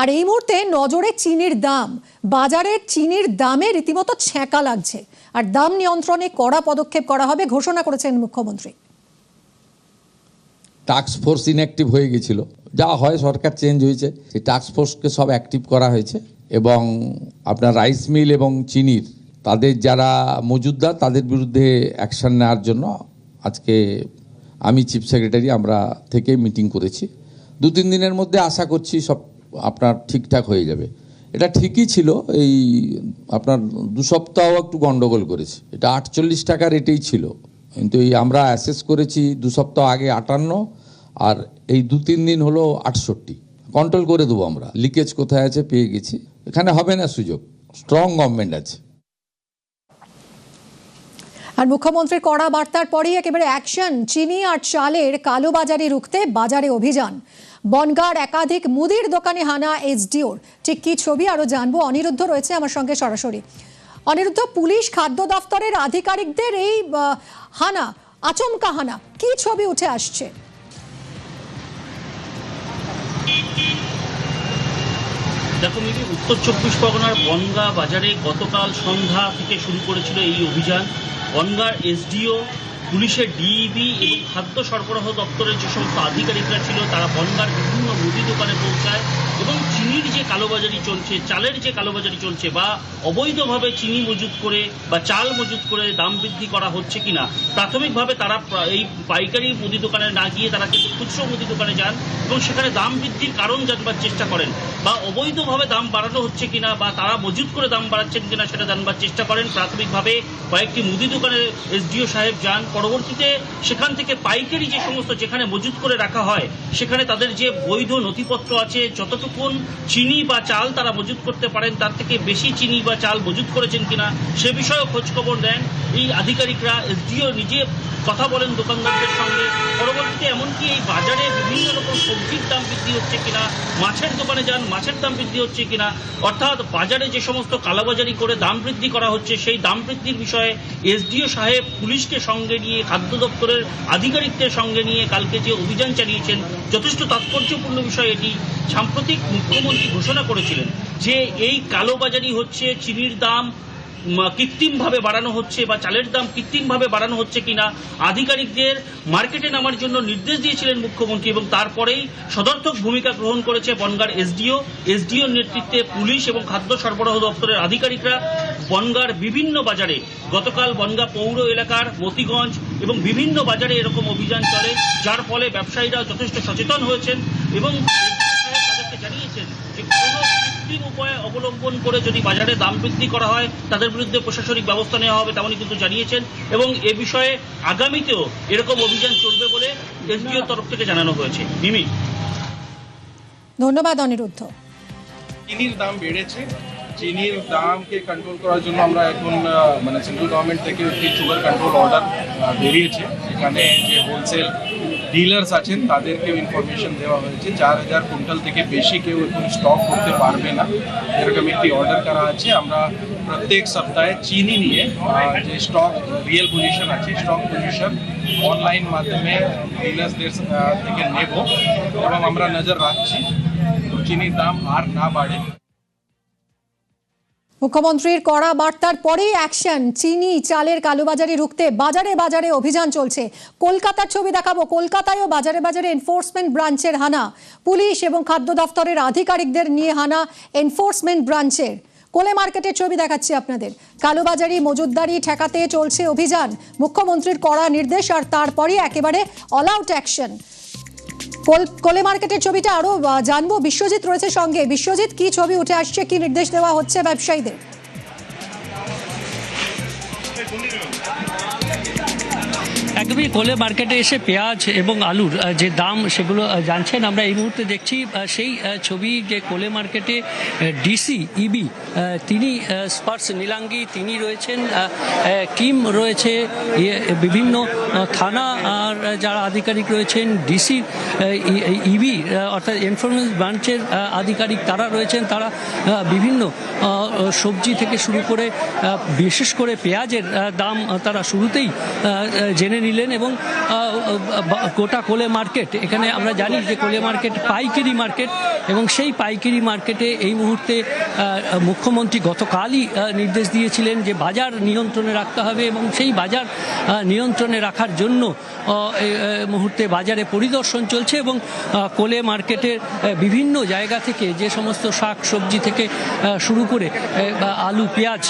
আর এই মুহূর্তে নজরে চিনির দাম, বাজারের চিনির দামে রীতিমতো ছ্যাঁকা লাগছে, আর দাম নিয়ন্ত্রণে কড়া পদক্ষেপ করা হবে ঘোষণা করেছেন মুখ্যমন্ত্রী। টাস্ক ফোর্স ইনঅ্যাক্টিভ হয়ে গেছিল, যা হয় সরকার চেঞ্জ হয়েছে, সেই টাস্ক ফোর্সকে সব অ্যাক্টিভ করা হয়েছে এবং আপনার রাইস মিল এবং চিনির তাদের যারা মজুদদার তাদের বিরুদ্ধে অ্যাকশন নেওয়ার জন্য আজকে আমি চিফ সেক্রেটারি আমরা থেকে মিটিং করেছি। 2-3 দিনের মধ্যে আশা করছি সব আপনার ঠিকঠাক হয়ে যাবে। এটা ঠিকই ছিল, এই আপনার 2 সপ্তাহ একটু গন্ডগোল করেছে। এটা 48 টাকা রেটেই ছিল, কিন্তু এই আমরা অ্যাসেস করেছি 2 সপ্তাহ আগে 58, আর এই 2-3 দিন হলো 68। কন্ট্রোল করে দেবো আমরা, লিকেজ কোথায় আছে পেয়ে গেছি, এখানে হবে না সুযোগ, স্ট্রং গভর্নমেন্ট আছে। আর মুখ্যমন্ত্রীর কড়া বার্তার পরেই একেবারে অ্যাকশন, চিনি আর চালের কালোবাজারি রুখতে বাজারে অভিযান। বনগাঁর একাধিক মুদির দোকানে হানা এসডিওর, ঠিক কি ছবি আরো জানবো। অনিরুদ্ধ রয়েছে আমার সঙ্গে সরাসরি। অনিরুদ্ধ, পুলিশ খাদ্য দফতরের আধিকারিকদের এই হানা, আচমকা হানা, কি ছবি উঠে আসছে? দেখো মিমি, উত্তর 24 পরগনার বনগাঁ বাজারে গতকাল সন্ধ্যা থেকে শুরু করেছিল এই অভিযান। বনগাঁর এসডিও, পুলিশের ডিইবি এবং খাদ্য সরবরাহ দপ্তরের যে সমস্ত আধিকারিকরা ছিল তারা বনগাঁর বিভিন্ন মুদি দোকানে পৌঁছায় এবং চিনির যে কালোবাজারি চলছে, চালের যে কালোবাজারি চলছে বা অবৈধভাবে চিনি মজুত করে বা চাল মজুত করে দাম বৃদ্ধি করা হচ্ছে কিনা, প্রাথমিকভাবে তারা এই পাইকারি মুদি দোকানে না গিয়ে তারা কিন্তু খুচরো মুদি দোকানে যান এবং সেখানে দাম বৃদ্ধির কারণ জানবার চেষ্টা করেন বা অবৈধভাবে দাম বাড়ানো হচ্ছে কিনা বা তারা মজুত করে দাম বাড়াচ্ছেন কিনা সেটা জানবার চেষ্টা করেন। প্রাথমিকভাবে কয়েকটি মুদি দোকানে এসডিও সাহেব যান, পরবর্তীতে সেখান থেকে পাইকারি যে সমস্ত যেখানে মজুত করে রাখা হয় সেখানে তাদের যে বৈধ নথিপত্র আছে, যতটুকুন চিনি বা চাল তারা মজুত করতে পারেন তার থেকে বেশি চিনি বা চাল মজুত করেছেন কিনা সে বিষয়েও খোঁজখবর দেন এই আধিকারিকরা। এসডিও নিজে কথা বলেন দোকানদারদের সঙ্গে। পরবর্তীতে এমনকি এই বাজারে বিভিন্ন রকম সবজির দাম বৃদ্ধি হচ্ছে কিনা, মাছের দোকানে যান, মাছের দাম বৃদ্ধি হচ্ছে কিনা, অর্থাৎ বাজারে যে সমস্ত কালোবাজারি করে দাম বৃদ্ধি করা হচ্ছে সেই দাম বৃদ্ধির বিষয়ে এসডিও সাহেব পুলিশকে সঙ্গে নিয়ে, খাদ্য দপ্তরের আধিকারিকদের সঙ্গে নিয়ে কালকে যে অভিযান চালিয়েছেন, যথেষ্ট তাৎপর্যপূর্ণ বিষয় এটি। সাম্প্রতিক মুখ্যমন্ত্রী ঘোষণা করেছিলেন যে এই কালোবাজারি হচ্ছে, চিনির দাম কৃত্রিমভাবে বাড়ানো হচ্ছে বা চালের দাম কৃত্রিমভাবে বাড়ানো হচ্ছে কিনা আধিকারিকদের মার্কেটে নামার জন্য নির্দেশ দিয়েছিলেন মুখ্যমন্ত্রী এবং তারপরেই সদর্থক ভূমিকা গ্রহণ করেছে বনগাঁর এসডিওর নেতৃত্বে পুলিশ এবং খাদ্য সরবরাহ দপ্তরের আধিকারিকরা বনগাঁর বিভিন্ন বাজারে। গতকাল বনগাঁ পৌর এলাকার মতিগঞ্জ এবং বিভিন্ন বাজারে এরকম অভিযান চলে, যার ফলে ব্যবসায়ীরা যথেষ্ট সচেতন হয়েছেন এবং তাদেরকে জানিয়েছেন যে কোনো কৃত্রিম উপায় অবলম্বন করে যদি বাজারে দাম বৃদ্ধি করা হয় তাদের বিরুদ্ধে প্রশাসনিক ব্যবস্থা নেওয়া হবে, তেমনই কিন্তু জানিয়েছেন এবং এ বিষয়ে আগামীতেও এরকম অভিযান চলবে বলে এসডিওর তরফ থেকে জানানো হয়েছে। মিমি, ধন্যবাদ অনিরুদ্ধ। চিনির দাম বেড়েছে, চিনির দামকে কন্ট্রোল করার জন্য আমরা এখন মানে সেন্ট্রাল গভর্নমেন্ট থেকে একটি সুগার কন্ট্রোল অর্ডার বেরিয়েছে। এখানে যে হোলসেল ডিলার্স আছেন তাদেরকেও ইনফরমেশন দেওয়া হয়েছে 4000 কুইন্টাল থেকে বেশি কেউ এখন স্টক করতে পারবে না, এরকম একটি অর্ডার করা আছে। আমরা প্রত্যেক সপ্তাহে চিনি নিয়ে যে স্টক রিয়েল পজিশন আছে, স্টক পজিশন অনলাইন মাধ্যমে ডিলার্সদের থেকে নেব এবং আমরা নজর রাখছি চিনির দাম আর না বাড়ে। মুখ্যমন্ত্রীর কড়া বার্তার পরেই অ্যাকশন, চিনি চালের কালোবাজারি রুখতে বাজারে বাজারে অভিযান চলছে। কলকাতার ছবি দেখাবো, কলকাতায়ও বাজারে বাজারে এনফোর্সমেন্ট ব্রাঞ্চের হানা, পুলিশ এবং খাদ্য দফতরের আধিকারিকদের নিয়ে হানা এনফোর্সমেন্ট ব্রাঞ্চের। কোলে মার্কেটের ছবি দেখাচ্ছি আপনাদের। কালোবাজারি মজুতদারি ঠেকাতে চলছে অভিযান, মুখ্যমন্ত্রীর কড়া নির্দেশ আর তারপরই একেবারে অল আউট অ্যাকশন। কোলে মার্কেটের ছবিটা আরো জানবো, বিশ্বজিৎ রয়েছে সঙ্গে। বিশ্বজিৎ, কি ছবি উঠে আসছে, কি নির্দেশ দেওয়া হচ্ছে ব্যবসায়ীদের? একদমই কোলে মার্কেটে এসে পেঁয়াজ এবং আলুর যে দাম সেগুলো জানছেন আমরা এই মুহূর্তে দেখছি সেই ছবি, যে কোলে মার্কেটে ডিসি ইবি তিনি স্পর্শ নীলাঙ্গী তিনি রয়েছেন, কিম রয়েছে, বিভিন্ন থানা আর যারা আধিকারিক রয়েছেন, ডিসি ইবি অর্থাৎ এনফোর্সমেন্ট ব্রাঞ্চের আধিকারিক তারা রয়েছেন। তারা বিভিন্ন সবজি থেকে শুরু করে বিশেষ করে পেঁয়াজের দাম তারা শুরুতেই জেনে নিলেন এবং গোটা কোলে মার্কেট, এখানে আমরা জানি যে কোলে মার্কেট পাইকারি মার্কেট, এবং সেই পাইকারি মার্কেটে এই মুহূর্তে মুখ্যমন্ত্রী গতকালই নির্দেশ দিয়েছিলেন যে বাজার নিয়ন্ত্রণে রাখতে হবে, এবং সেই বাজার নিয়ন্ত্রণে রাখার জন্য এই মুহূর্তে বাজারে পরিদর্শন চলছে, এবং কোলে মার্কেটের বিভিন্ন জায়গা থেকে যে সমস্ত শাক সবজি থেকে শুরু করে আলু পেঁয়াজ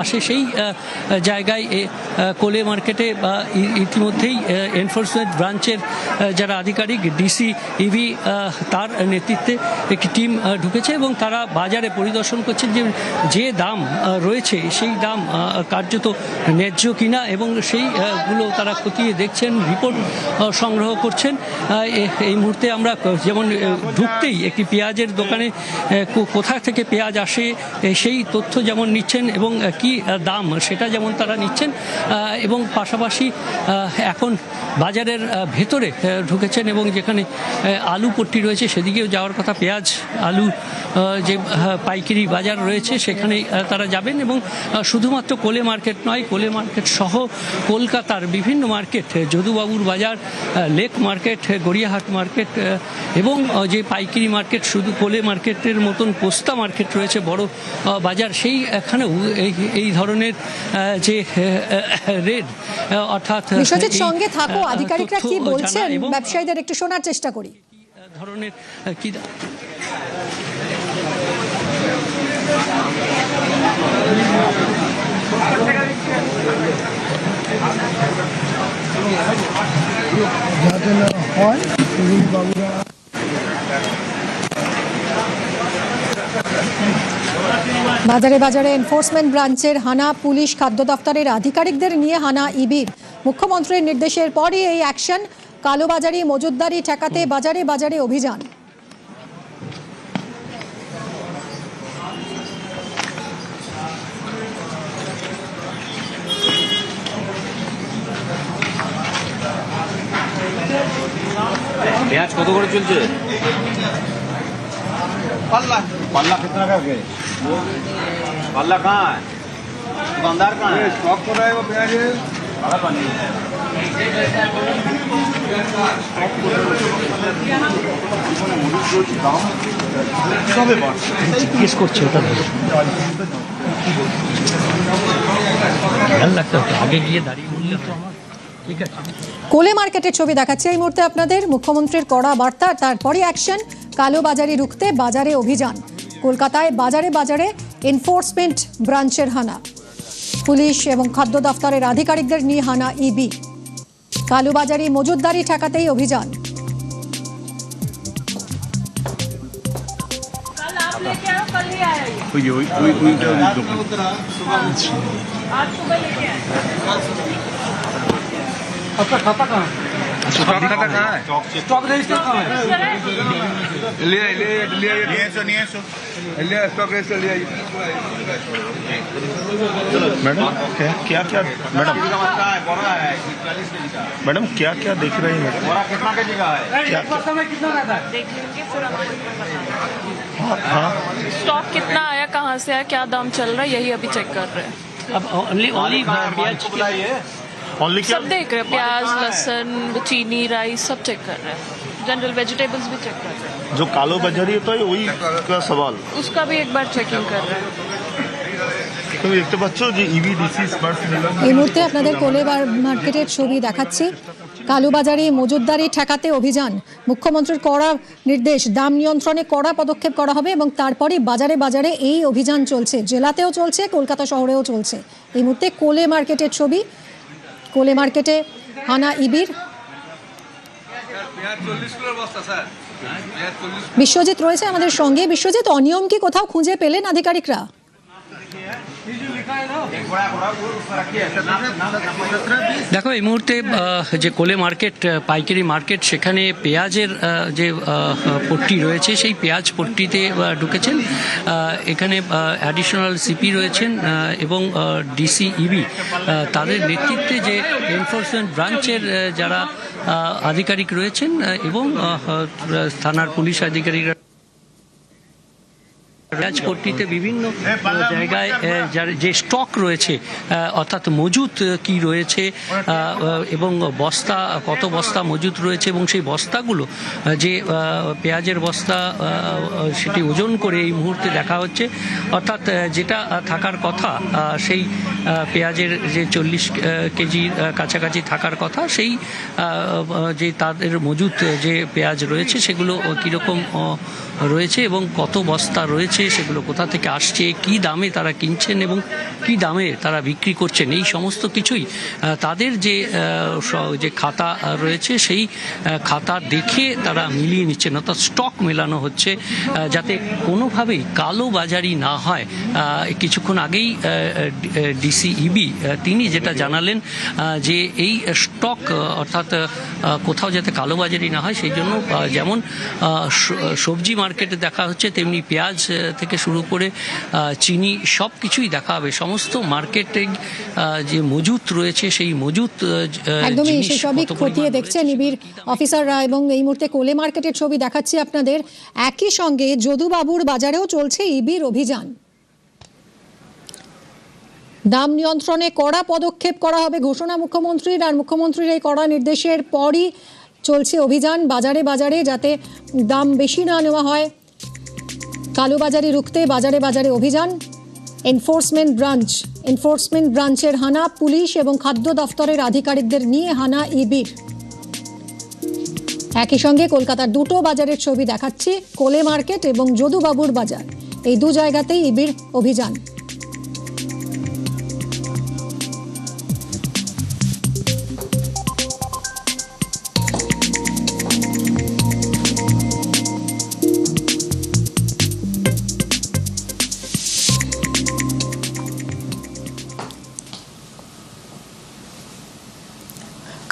আসে, সেই জায়গায় কোলে মার্কেটে ইতিমধ্যেই এনফোর্সমেন্ট ব্রাঞ্চের যারা আধিকারিক ডিসি ইভি তার নেতৃত্বে একটি টিম ঢুকেছে, এবং তারা বাজারে পরিদর্শন করছেন যে দাম রয়েছে সেই দাম কার্যত ন্যায্য কিনা, এবং সেইগুলো তারা খতিয়ে দেখছেন, রিপোর্ট সংগ্রহ করছেন। এই মুহূর্তে আমরা যেমন ঢুকতেই একটি পেঁয়াজের দোকানে কোথা থেকে পেঁয়াজ আসে সেই তথ্য যেমন নিচ্ছেন, এবং কি দাম সেটা যেমন তারা নিচ্ছেন, এবং পাশাপাশি এখন বাজারের ভেতরে ঢুকেছেন, এবং যেখানে আলু পট্টি রয়েছে সেদিকেও যাওয়ার কথা। পেঁয়াজ আলু যে পাইকারি বাজার রয়েছে সেখানে তারা যাবেন, এবং শুধুমাত্র কোলে মার্কেট নয়, কোলে মার্কেট সহ কলকাতার বিভিন্ন মার্কেট, যদুবাবুর বাজার, লেক মার্কেট, গড়িয়াহাট মার্কেট, এবং যে পাইকারি মার্কেট, শুধু কোলে মার্কেটের মতন পোস্তা মার্কেট রয়েছে বড় বাজার, সেই এখানেও এই ধরনের যে রেড, অর্থাৎ বিশ্বজিৎ সঙ্গে থাকো, আধিকারিকরা কি বলছেন ব্যবসায়ীদের একটু শোনার চেষ্টা করি। ধরনের কি যাতে না হয় সেগুলি বাবুরা বাজারে বাজারে এনফোর্সমেন্ট ব্রাঞ্চের হানা, পুলিশ খাদ্য দপ্তরের আধিকারিকদের নিয়ে হানা ইবির। মুখ্যমন্ত্রীর নির্দেশের পরই এই অ্যাকশন, কালোবাজারি মজুতদারি ঠেকাতে বাজারে বাজারে অভিযান। পেঁয়াজ কত করে চলছে? পাল্লা पल्ला कितना का गए? पल्ला कहाँ है? दुकानदार कहाँ है? स्टॉक हो रहा है वो प्याज बड़ा पानी জিজ্ঞেস করছে, ওটা খেয়াল রাখতে হবে, আগে গিয়ে দাঁড়িয়ে বললে তো আমার ঠিক আছে। কোলে মার্কেটের ছবি দেখাচ্ছে এই মুহূর্তে আপনাদের। মুখ্যমন্ত্রীর কড়া বার্তা, তারপরই অ্যাকশন, কালোবাজারি রুখতে বাজারে অভিযান। কলকাতায় বাজারে বাজারে এনফোর্সমেন্ট ব্রাঞ্চের হানা, পুলিশ এবং খাদ্য দফতরের আধিকারিকদের নিয়ে হানা ইবি। কালোবাজারি মজুতদারি ঠেকাতেই অভিযান। आपका खाता कहाँ है? स्टॉक खाता कहाँ है? स्टॉक रजिस्टर कहाँ है? ले स्टॉक रजिस्टर ले आइए। मैडम क्या क्या मैडम क्या क्या देख रहे हैं मैडम? कितना के जगह है? एक बस्ता में कितना रहता है? देख लेंगे फिर आपको बताएंगे। हाँ स्टॉक कितना आया, कहाँ से आया, क्या दाम चल रहा है, यही अभी चेक कर रहे हैं। अब ओनली प्याज ओनली क्या सब देख रहे हैं, प्याज, लहसुन, चीनी, राइस सब चेक कर रहे हैं। जनरल वेजिटेबल्स भी चेक कर रहे हैं। जो कालो बाजारी होता है वही का सवाल उसका भी एक बार चेकिंग कर रहे हैं। तो देखते बच्चों जो ইভিডিসি স্মার্ট এই মুহূর্তে আপনাদের কোলে মার্কেটের ছবি দেখাচ্ছি। কালোবাজারি মজুতদারি ঠেকাতে অভিযান, মুখ্যমন্ত্রীর কড়া নির্দেশ, দাম নিয়ন্ত্রণে কড়া পদক্ষেপ করা হবে, এবং তারপরই বাজারে বাজারে এই অভিযান চলছে। জেলাতেও চলছে, কলকাতা শহরেও চলছে। এই মুহূর্তে কোলে মার্কেটের ছবি, কোলে মার্কেটে হানা ইবির। বিশ্বজিৎ রয়েছে আমাদের সঙ্গে। বিশ্বজিৎ, অনিয়ম কি কোথাও খুঁজে পেলেন আধিকারিকরা? দেখো, এই মুহূর্তে যে কোলে মার্কেট পাইকারি মার্কেট, সেখানে পেঁয়াজের যে পট্টি রয়েছে সেই পেঁয়াজ পট্টিতে ঢুকেছেন। এখানে অ্যাডিশনাল সিপি রয়েছেন এবং ডিসি ইবি, তাদের নেতৃত্বে যে এনফোর্সমেন্ট ব্রাঞ্চের যারা আধিকারিক রয়েছেন এবং থানার পুলিশ আধিকারিকরা রাজপট্টিতে বিভিন্ন জায়গায় যে স্টক রয়েছে অর্থাৎ মজুত কি রয়েছে এবং বস্তা কত বস্তা মজুত রয়েছে এবং সেই বস্তাগুলো যে পেঁয়াজের বস্তা সেটি ওজন করে এই মুহূর্তে দেখা হচ্ছে অর্থাৎ যেটা থাকার কথা সেই পেঁয়াজের যে 40 কেজির কাছাকাছি থাকার কথা সেই যে তাদের মজুত যে পেঁয়াজ রয়েছে সেগুলো কীরকম রয়েছে এবং কত বস্তা রয়েছে সেগুলো কোথা থেকে আসছে কী দামে তারা কিনছেন এবং কী দামে তারা বিক্রি করছেন এই সমস্ত কিছুই তাদের যে খাতা রয়েছে সেই খাতা দেখে তারা মিলিয়ে নিচ্ছেন অর্থাৎ স্টক মেলানো হচ্ছে যাতে কোনোভাবেই কালোবাজারি না হয়। কিছুক্ষণ আগেই ডিসিইবি তিনি যেটা জানালেন যে এই স্টক অর্থাৎ কোথাও যাতে কালোবাজারি না হয় সেই জন্য যেমন সবজি মার্কেটে দেখা হচ্ছে তেমনি পেঁয়াজ থেকে শুরু করে চিনি সব কিছুই দেখা হবে। সমস্ত মার্কেটে যে মজুত রয়েছে সেই মজুত একদমই সেসবই খতিয়ে দেখছে নিবিড় অফিসাররা এবং এই মুহূর্তে কোলে মার্কেটের ছবি দেখাচ্ছি আপনাদের। একই সঙ্গে যদুবাবুর বাজারেও চলছে ইবির অভিযান। দাম নিয়ন্ত্রণে কড়া পদক্ষেপ করা হবে ঘোষণা মুখ্যমন্ত্রীর, আর মুখ্যমন্ত্রীর এই কড়া নির্দেশের পরই চলছে অভিযান বাজারে বাজারে যাতে দাম বেশি না নেওয়া হয়। কালোবাজারি রুখতে বাজারে বাজারে অভিযান। এনফোর্সমেন্ট ব্রাঞ্চের হানা, পুলিশ এবং খাদ্য দফতরের আধিকারিকদের নিয়ে হানা ইবির। একই সঙ্গে কলকাতার দুটো বাজারের ছবি দেখাচ্ছি, কোলে মার্কেট এবং যদুবাবুর বাজার, এই দু জায়গাতেই ইবির অভিযান।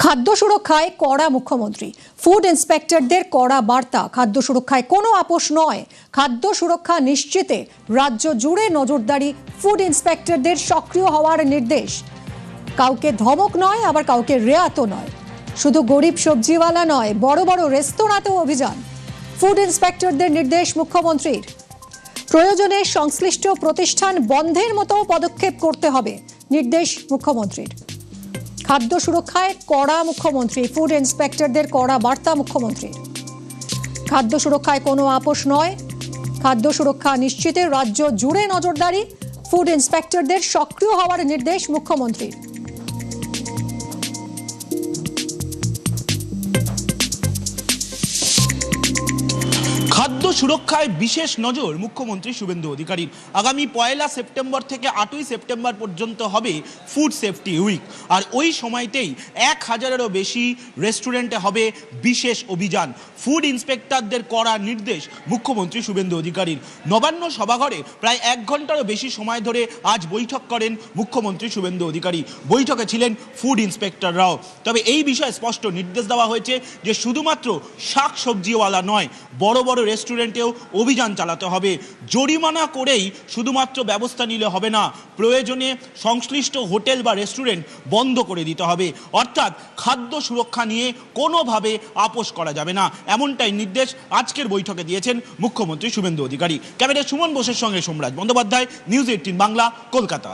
খাদ্য সুরক্ষায় কড়া মুখ্যমন্ত্রী, ফুড ইন্সপেক্টরদের কড়া বার্তা। খাদ্য সুরক্ষায় কোনো আপোষ নয়, খাদ্য সুরক্ষা নিশ্চিতে রাজ্য জুড়ে নজরদারি, ফুড ইন্সপেক্টরদের সক্রিয় হওয়ার নির্দেশ। কাউকে ধমক নয়, আবার কাউকে রেয়াতও নয়। শুধু গরিব সবজিওয়ালা নয়, বড় বড় রেস্তোরাঁতেও অভিযান। ফুড ইন্সপেক্টরদের নির্দেশ মুখ্যমন্ত্রীর। প্রয়োজনে সংশ্লিষ্ট প্রতিষ্ঠান বন্ধের মতো পদক্ষেপ করতে হবে, নির্দেশ মুখ্যমন্ত্রীর। খাদ্য সুরক্ষায় কড়া মুখ্যমন্ত্রী, ফুড ইন্সপেক্টরদের কড়া বার্তা মুখ্যমন্ত্রীর। খাদ্য সুরক্ষায় কোনো আপোষ নয়, খাদ্য সুরক্ষা নিশ্চিতে রাজ্য জুড়ে নজরদারি, ফুড ইন্সপেক্টরদের সক্রিয় হওয়ার নির্দেশ মুখ্যমন্ত্রীর। খাদ্য সুরক্ষায় বিশেষ নজর মুখ্যমন্ত্রী শুভেন্দু অধিকারীর। আগামী 1 সেপ্টেম্বর থেকে 8 সেপ্টেম্বর পর্যন্ত হবে ফুড সেফটি উইক, আর ওই সময়তেই 1000-এরও বেশি রেস্টুরেন্টে হবে বিশেষ অভিযান। ফুড ইন্সপেক্টরদের কড়া নির্দেশ মুখ্যমন্ত্রী শুভেন্দু অধিকারীর। নবান্ন সভাঘরে প্রায় 1 ঘন্টারও বেশি সময় ধরে আজ বৈঠক করেন মুখ্যমন্ত্রী শুভেন্দু অধিকারী। বৈঠকে ছিলেন ফুড ইন্সপেক্টররাও। তবে এই বিষয়ে স্পষ্ট নির্দেশ দেওয়া হয়েছে যে শুধুমাত্র শাক সবজিওয়ালা নয়, বড় বড় রেস্টুরেন্টেও অভিযান চালাতে হবে। জরিমানা করেই শুধুমাত্র ব্যবস্থা নিলে হবে না, প্রয়োজনে সংশ্লিষ্ট হোটেল বা রেস্টুরেন্ট বন্ধ করে দিতে হবে। অর্থাৎ খাদ্য সুরক্ষা নিয়ে কোনোভাবে আপোষ করা যাবে না, এমনটাই নির্দেশ আজকের বৈঠকে দিয়েছেন মুখ্যমন্ত্রী শুভেন্দু অধিকারী। ক্যামেরায় সুমন বোসের সঙ্গে সোমরাজ বন্দ্যোপাধ্যায়, নিউজ 18 বাংলা, কলকাতা।